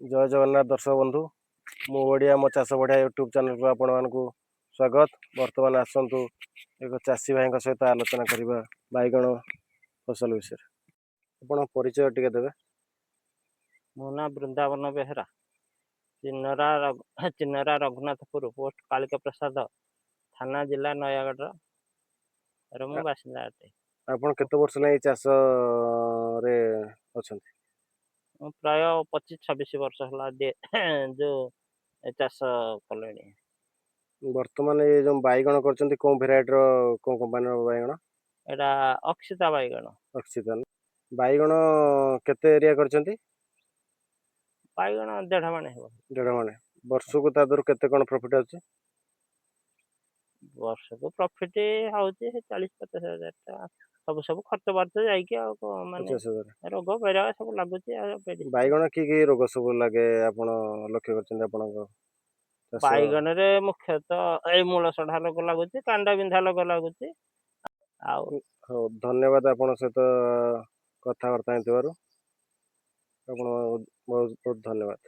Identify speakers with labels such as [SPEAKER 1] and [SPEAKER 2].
[SPEAKER 1] जय जगन्नाथ दर्शक बंधु मु ओडिया मो चाष बढ़िया यूट्यूब चैनल को आपण मानक स्वागत। वर्तमान आसतु एक चाषी भाई सहित आलोचना करवा बैगण फसल विषय। आपण परिचय टिके देबे।
[SPEAKER 2] मो ना वृंदावन बेहरा चिन्नरा रघुनाथपुर पोस्ट कालिका प्रसाद थाना जिला नयागढ़ मु बासिंदा अटे।
[SPEAKER 1] आपण केते वर्ष नै चाष रे अछंती?
[SPEAKER 2] प्राय 25-26 वर्ष होला जो चाष कलेनी।
[SPEAKER 1] वर्तमान ये जो बैगण करछंती कोन वेराइटी रो कोन कंपनी रो बैगण?
[SPEAKER 2] एटा अक्षिता बैगण।
[SPEAKER 1] अक्षिता बैगण केते एरिया करछंती?
[SPEAKER 2] बैगण 1.5 माने हेबो।
[SPEAKER 1] 1.5 माने वर्ष को तादर केते कोन प्रॉफिट अछि?
[SPEAKER 2] वर्ष को प्रॉफिट होउची 40-50 हजार टा सब खर्च बार्च जाईकी माने
[SPEAKER 1] 50,000
[SPEAKER 2] रोग बेरा सब लागुची
[SPEAKER 1] बैगण की रोग सब लागे आपण लक्ष्य करछंती आपणको?
[SPEAKER 2] बैगण रे मुख्यतः ए मूल सढ़ा रोग लागुची, कांडा बिंधा रोग लागुची।
[SPEAKER 1] हो धन्यवाद आपण सहित कथबार्ता हेतु। ଆପଣ ବହୁତ ବହୁତ ଧନ୍ୟବାଦ।